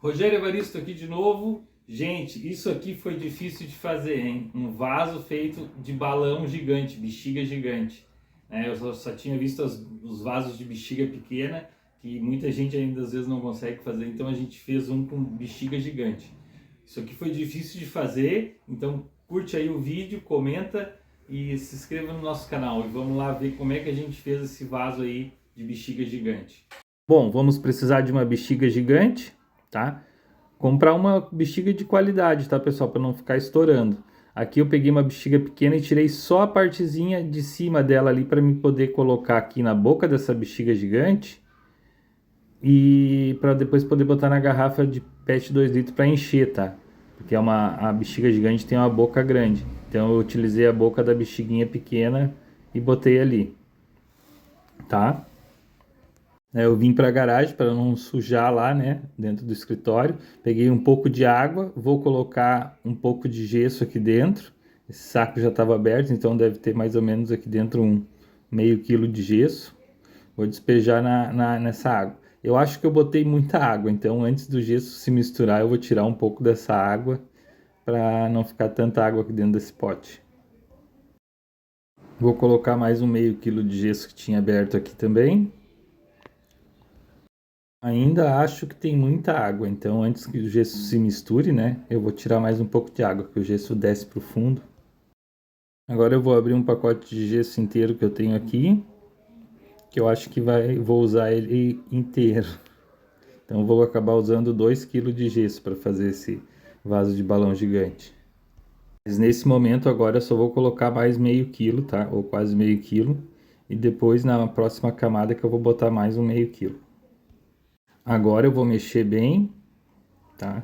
Rogério Evaristo aqui de novo. Gente, isso aqui foi difícil de fazer, hein? Um vaso feito de balão gigante, bexiga gigante. Eu só tinha visto os vasos de bexiga pequena, que muita gente ainda às vezes não consegue fazer, então a gente fez um com bexiga gigante. Isso aqui foi difícil de fazer, então curte aí o vídeo, comenta e se inscreva no nosso canal. E vamos lá ver como é que a gente fez esse vaso aí de bexiga gigante. Bom, vamos precisar de uma bexiga gigante, tá? Comprar uma bexiga de qualidade, tá, pessoal? Para não ficar estourando. Aqui eu peguei uma bexiga pequena e tirei só a partezinha de cima dela ali para me poder colocar aqui na boca dessa bexiga gigante e para depois poder botar na garrafa de PET 2 litros para encher, tá? Porque a bexiga gigante tem uma boca grande. Então eu utilizei a boca da bexiguinha pequena e botei ali, tá? Eu vim para a garagem para não sujar lá, né, dentro do escritório. Peguei um pouco de água, vou colocar um pouco de gesso aqui dentro. Esse saco já estava aberto, então deve ter mais ou menos aqui dentro um meio quilo de gesso. Vou despejar nessa água. Eu acho que eu botei muita água, então antes do gesso se misturar, eu vou tirar um pouco dessa água para não ficar tanta água aqui dentro desse pote. Vou colocar mais um meio quilo de gesso que tinha aberto aqui também. Ainda acho que tem muita água, então antes que o gesso se misture, né, eu vou tirar mais um pouco de água, que o gesso desce para o fundo. Agora eu vou abrir um pacote de gesso inteiro que eu tenho aqui, que eu acho que vou usar ele inteiro. Então eu vou acabar usando 2 kg de gesso para fazer esse vaso de balão gigante. Mas nesse momento agora eu só vou colocar mais meio quilo, tá? Ou quase meio quilo. E depois na próxima camada que eu vou botar mais um meio quilo. Agora eu vou mexer bem, tá?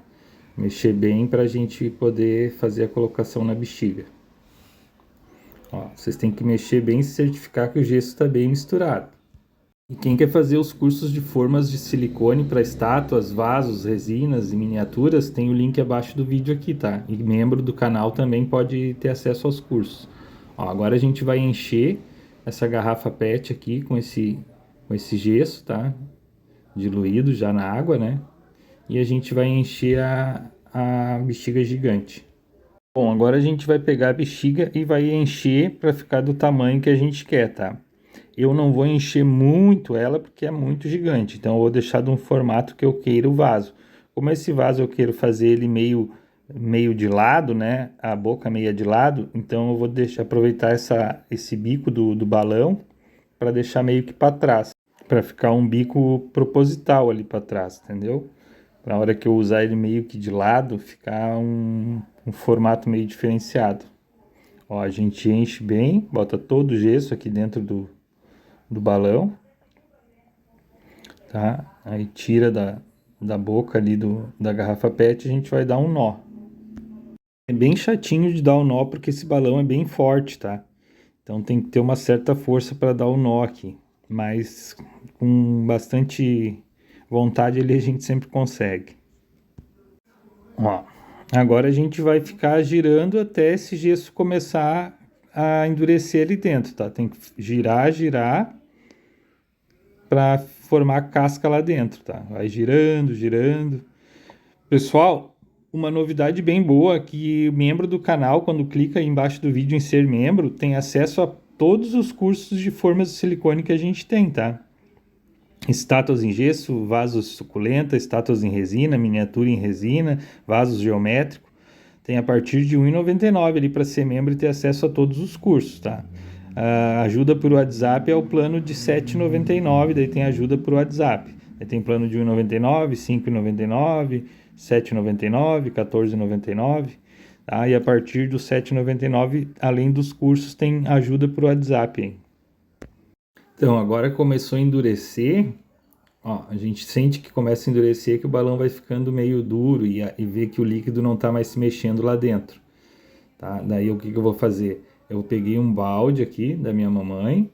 Mexer bem para a gente poder fazer a colocação na bexiga. Ó, vocês têm que mexer bem e se certificar que o gesso está bem misturado. E quem quer fazer os cursos de formas de silicone para estátuas, vasos, resinas e miniaturas, tem o link abaixo do vídeo aqui, tá? E membro do canal também pode ter acesso aos cursos. Ó, agora a gente vai encher essa garrafa PET aqui com esse gesso, tá? Diluído já na água, né? E a gente vai encher a bexiga gigante. Bom, agora a gente vai pegar a bexiga e vai encher para ficar do tamanho que a gente quer, tá? Eu não vou encher muito ela porque é muito gigante, então eu vou deixar de um formato que eu queira o vaso. Como esse vaso eu quero fazer ele meio de lado, né? A boca meia de lado, então eu vou aproveitar esse bico do balão para deixar meio que para trás, para ficar um bico proposital ali para trás, entendeu? Na hora que eu usar ele meio que de lado, ficar um formato meio diferenciado. Ó, a gente enche bem, bota todo o gesso aqui dentro do balão, tá? Aí tira da boca ali da garrafa PET, a gente vai dar um nó. É bem chatinho de dar o nó porque esse balão é bem forte, tá? Então tem que ter uma certa força para dar o nó aqui, mas com bastante vontade ele a gente sempre consegue. Ó, agora a gente vai ficar girando até esse gesso começar a endurecer ali dentro, tá? Tem que girar para formar casca lá dentro, tá? Vai girando, girando. Pessoal, uma novidade bem boa é que membro do canal, quando clica aí embaixo do vídeo em ser membro, tem acesso a todos os cursos de formas de silicone que a gente tem, tá? Estátuas em gesso, vasos suculenta, estátuas em resina, miniatura em resina, vasos geométricos. Tem a partir de R$ 1,99 ali para ser membro e ter acesso a todos os cursos, tá? A ajuda por WhatsApp é o plano de R$ 7,99, daí tem ajuda por WhatsApp. Aí tem plano de R$ 1,99, R$ 5,99, R$ 7,99, R$ 14,99. Tá? E a partir do R$ 7,99, além dos cursos, tem ajuda por WhatsApp, hein? Então, agora começou a endurecer, ó, a gente sente que começa a endurecer, que o balão vai ficando meio duro e vê que o líquido não está mais se mexendo lá dentro, tá? Daí o que eu vou fazer? Eu peguei um balde aqui da minha mamãe,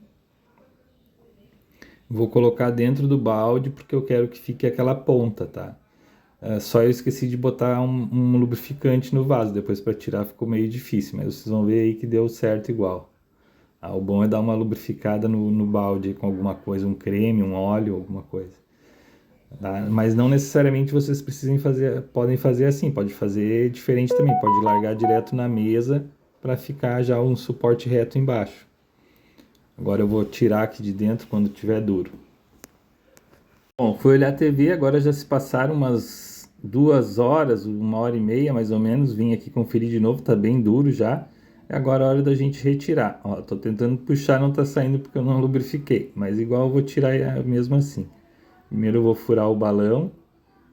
vou colocar dentro do balde porque eu quero que fique aquela ponta, tá? Só eu esqueci de botar um lubrificante no vaso, depois para tirar ficou meio difícil, mas vocês vão ver aí que deu certo igual. O bom é dar uma lubrificada no balde com alguma coisa, um creme, um óleo, alguma coisa. tá? Mas não necessariamente vocês podem fazer assim, pode fazer diferente também, pode largar direto na mesa para ficar já um suporte reto embaixo. Agora eu vou tirar aqui de dentro quando tiver duro. Bom, fui olhar a TV, agora já se passaram umas 2 horas, 1 hora e meia mais ou menos. Vim aqui conferir de novo, tá bem duro já. Agora é a hora da gente retirar. Ó, tô tentando puxar, não tá saindo porque eu não lubrifiquei, mas igual eu vou tirar mesmo assim. Primeiro eu vou furar o balão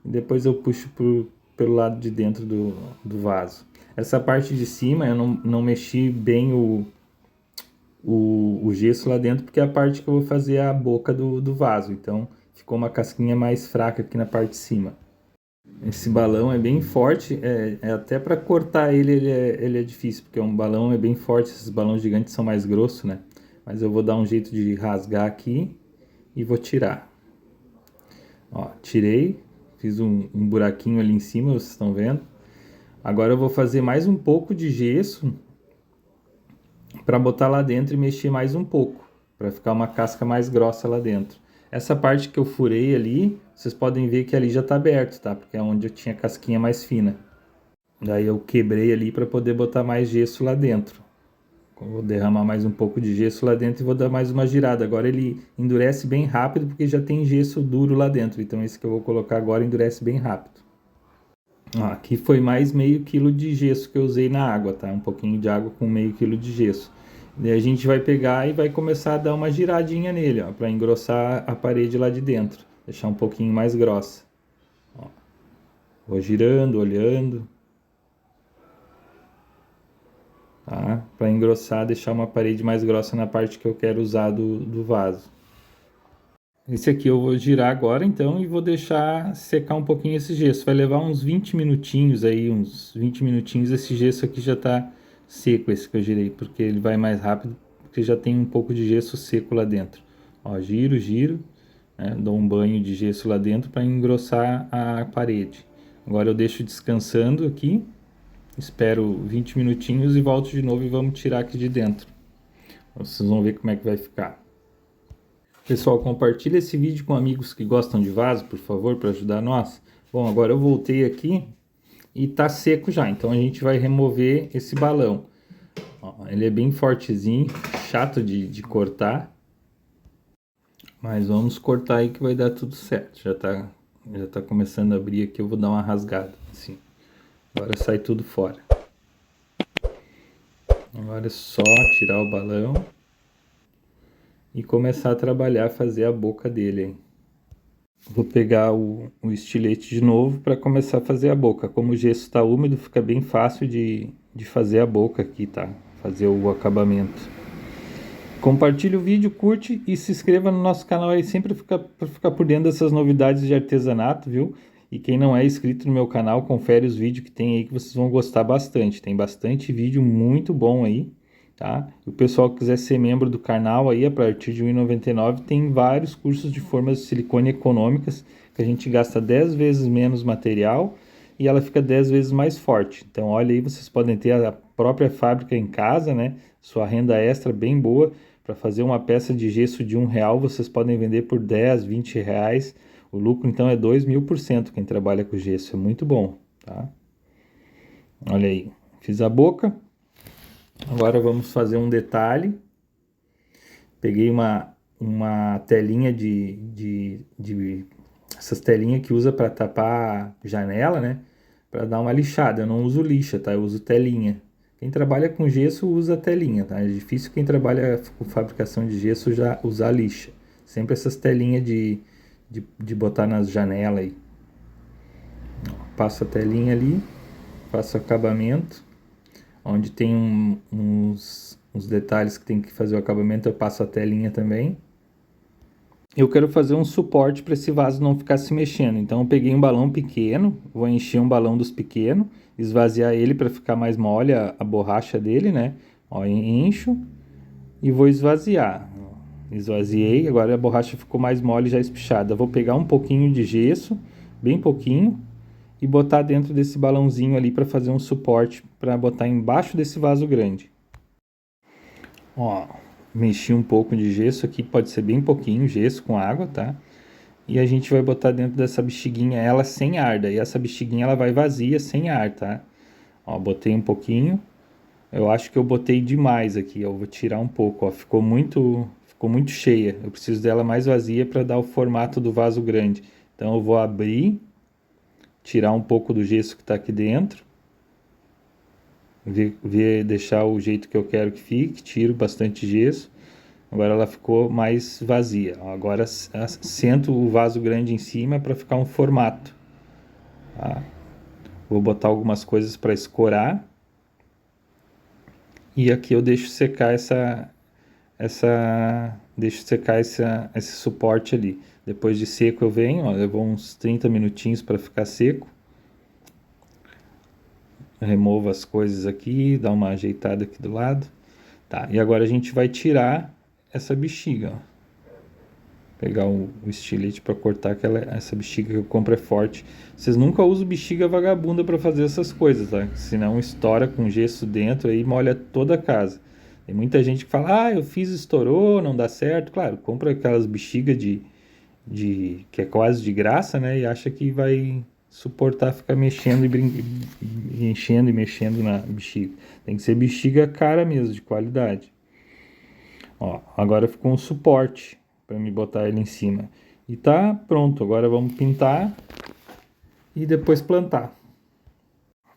e depois eu puxo pelo lado de dentro do vaso. Essa parte de cima eu não mexi bem o gesso lá dentro, porque é a parte que eu vou fazer a boca do vaso. Então ficou uma casquinha mais fraca aqui na parte de cima. Esse balão é bem forte, até para cortar ele é difícil, porque um balão é bem forte, esses balões gigantes são mais grossos, né? Mas eu vou dar um jeito de rasgar aqui e vou tirar. Ó, tirei, fiz um buraquinho ali em cima, vocês estão vendo? Agora eu vou fazer mais um pouco de gesso para botar lá dentro e mexer mais um pouco, para ficar uma casca mais grossa lá dentro. Essa parte que eu furei ali, vocês podem ver que ali já está aberto, tá? Porque é onde eu tinha casquinha mais fina. Daí eu quebrei ali para poder botar mais gesso lá dentro. Vou derramar mais um pouco de gesso lá dentro e vou dar mais uma girada. Agora ele endurece bem rápido porque já tem gesso duro lá dentro. Então esse que eu vou colocar agora endurece bem rápido. Ó, aqui foi mais meio quilo de gesso que eu usei na água, tá? Um pouquinho de água com meio quilo de gesso. Daí a gente vai pegar e vai começar a dar uma giradinha nele, ó, para engrossar a parede lá de dentro. Deixar um pouquinho mais grossa. Ó, vou girando, olhando. Tá? Para engrossar, deixar uma parede mais grossa na parte que eu quero usar do vaso. Esse aqui eu vou girar agora então e vou deixar secar um pouquinho esse gesso. Vai levar uns 20 minutinhos aí, uns 20 minutinhos. Esse gesso aqui já está seco, esse que eu girei, porque ele vai mais rápido, porque já tem um pouco de gesso seco lá dentro. Ó, giro, né? Dou um banho de gesso lá dentro para engrossar a parede. Agora eu deixo descansando aqui, espero 20 minutinhos e volto de novo e vamos tirar aqui de dentro. Vocês vão ver como é que vai ficar. Pessoal, compartilha esse vídeo com amigos que gostam de vaso, por favor, para ajudar nós. Bom, agora eu voltei aqui e tá seco já, então a gente vai remover esse balão. Ó, ele é bem fortezinho, chato de cortar, mas vamos cortar aí que vai dar tudo certo. Já tá começando a abrir aqui, eu vou dar uma rasgada, assim. Agora sai tudo fora. Agora é só tirar o balão e começar a trabalhar, fazer a boca dele, hein? Vou pegar o estilete de novo para começar a fazer a boca. Como o gesso está úmido, fica bem fácil de fazer a boca aqui, tá? Fazer o acabamento. Compartilhe o vídeo, curte e se inscreva no nosso canal aí sempre para ficar por dentro dessas novidades de artesanato, viu? E quem não é inscrito no meu canal, confere os vídeos que tem aí que vocês vão gostar bastante. Tem bastante vídeo muito bom aí, tá? E o pessoal que quiser ser membro do canal aí, a partir de R$ 1,99, tem vários cursos de formas de silicone econômicas, que a gente gasta 10 vezes menos material e ela fica 10 vezes mais forte. Então olha aí, vocês podem ter a própria fábrica em casa, né? Sua renda extra bem boa. Para fazer uma peça de gesso de R$ 1, vocês podem vender por 10, 20 reais. O lucro então é 2.000% quem trabalha com gesso, é muito bom, tá? Olha aí, fiz a boca. Agora vamos fazer um detalhe. Peguei uma telinha essas telinhas que usa para tapar janela, né? Para dar uma lixada. Eu não uso lixa, tá? Eu uso telinha. Quem trabalha com gesso usa telinha, tá? É difícil quem trabalha com fabricação de gesso já usar lixa. Sempre essas telinhas de botar nas janelas aí. Passo a telinha ali, faço o acabamento. Onde tem uns detalhes que tem que fazer o acabamento, eu passo a telinha também. Eu quero fazer um suporte para esse vaso não ficar se mexendo. Então eu peguei um balão pequeno, vou encher um balão dos pequenos, esvaziar ele para ficar mais mole a borracha dele, né? Ó, encho e vou esvaziar. Esvaziei, agora a borracha ficou mais mole, já espichada. Vou pegar um pouquinho de gesso, bem pouquinho, e botar dentro desse balãozinho ali para fazer um suporte para botar embaixo desse vaso grande. Ó, mexi um pouco de gesso aqui, pode ser bem pouquinho gesso com água, tá? E a gente vai botar dentro dessa bexiguinha ela sem ar. Daí essa bexiguinha ela vai vazia, sem ar, tá? Ó, botei um pouquinho. Eu acho que eu botei demais aqui. Eu vou tirar um pouco, ó. Ficou muito cheia. Eu preciso dela mais vazia para dar o formato do vaso grande. Então eu vou abrir, tirar um pouco do gesso que está aqui dentro. Deixar o jeito que eu quero que fique. Tiro bastante gesso. Agora ela ficou mais vazia. Agora assento o vaso grande em cima para ficar um formato. Tá? Vou botar algumas coisas para escorar. E aqui eu deixo secar esse suporte ali. Depois de seco eu venho, ó, levou uns 30 minutinhos para ficar seco. Removo as coisas aqui, dá uma ajeitada aqui do lado. Tá, e agora a gente vai tirar essa bexiga, ó. Pegar o estilete para cortar essa bexiga que eu compro é forte. Vocês nunca usam bexiga vagabunda para fazer essas coisas, tá? Senão estoura com gesso dentro e molha toda a casa. Tem muita gente que fala, eu fiz, estourou, não dá certo. Claro, compra aquelas bexigas que é quase de graça, né? E acha que vai suportar ficar mexendo e enchendo e mexendo na bexiga. Tem que ser bexiga cara mesmo, de qualidade. Ó, agora ficou um suporte para me botar ele em cima. E tá pronto, agora vamos pintar e depois plantar.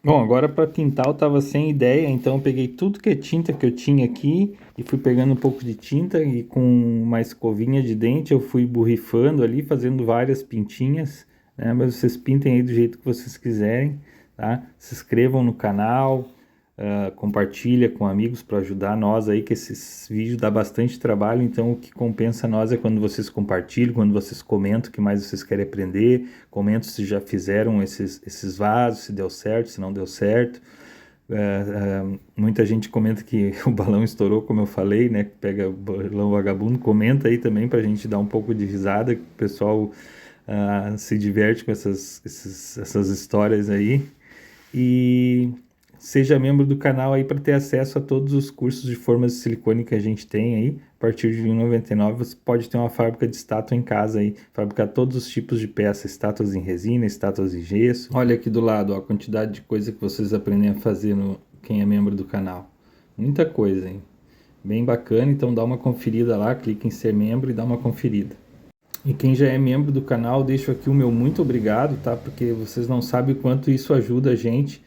Bom, agora para pintar eu tava sem ideia, então eu peguei tudo que é tinta que eu tinha aqui e fui pegando um pouco de tinta e com uma escovinha de dente eu fui borrifando ali, fazendo várias pintinhas, né? Mas vocês pintem aí do jeito que vocês quiserem, tá? Se inscrevam no canal, compartilha com amigos para ajudar nós aí, que esses vídeos dá bastante trabalho, então o que compensa nós é quando vocês compartilham, quando vocês comentam o que mais vocês querem aprender, comentam se já fizeram esses vasos, se deu certo, se não deu certo. Muita gente comenta que o balão estourou, como eu falei, né? Pega o balão vagabundo, comenta aí também pra gente dar um pouco de risada, que o pessoal se diverte com essas histórias aí. E seja membro do canal aí para ter acesso a todos os cursos de formas de silicone que a gente tem aí. A partir de R$ 1,99 você pode ter uma fábrica de estátua em casa aí, fabricar todos os tipos de peças, estátuas em resina, estátuas em gesso. Olha aqui do lado, ó, a quantidade de coisa que vocês aprendem a fazer quem é membro do canal. Muita coisa, hein? Bem bacana, então dá uma conferida lá, clica em ser membro e dá uma conferida. E quem já é membro do canal, deixo aqui o meu muito obrigado, tá? Porque vocês não sabem o quanto isso ajuda a gente,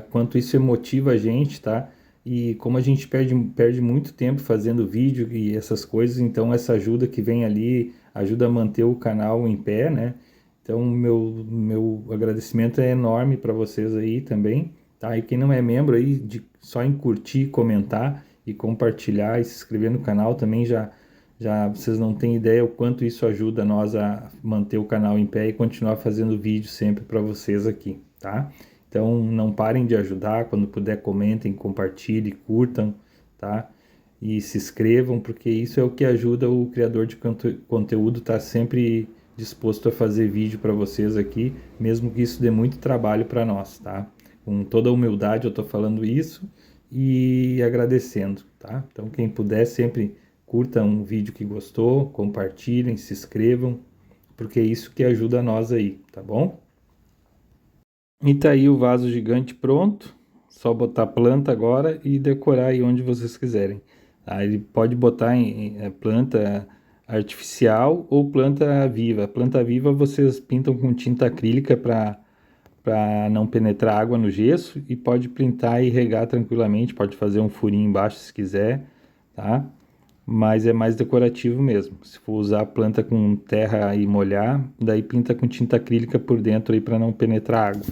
quanto isso motiva a gente, tá? E como a gente perde muito tempo fazendo vídeo e essas coisas, então essa ajuda que vem ali ajuda a manter o canal em pé, né? Então meu agradecimento é enorme para vocês aí também, tá? E quem não é membro aí, só em curtir, comentar e compartilhar e se inscrever no canal também já vocês não têm ideia o quanto isso ajuda nós a manter o canal em pé e continuar fazendo vídeo sempre para vocês aqui, tá? Então não parem de ajudar, quando puder comentem, compartilhem, curtam, tá? E se inscrevam, porque isso é o que ajuda o criador de conteúdo tá sempre disposto a fazer vídeo para vocês aqui, mesmo que isso dê muito trabalho para nós, tá? Com toda a humildade eu tô falando isso e agradecendo, tá? Então quem puder sempre curta um vídeo que gostou, compartilhem, se inscrevam, porque é isso que ajuda nós aí, tá bom? E tá aí o vaso gigante pronto, só botar planta agora e decorar aí onde vocês quiserem. Tá? Ele pode botar em planta artificial ou planta viva. Planta viva vocês pintam com tinta acrílica para não penetrar água no gesso e pode pintar e regar tranquilamente, pode fazer um furinho embaixo se quiser, tá? Mas é mais decorativo mesmo. Se for usar a planta com terra e molhar, daí pinta com tinta acrílica por dentro aí para não penetrar água.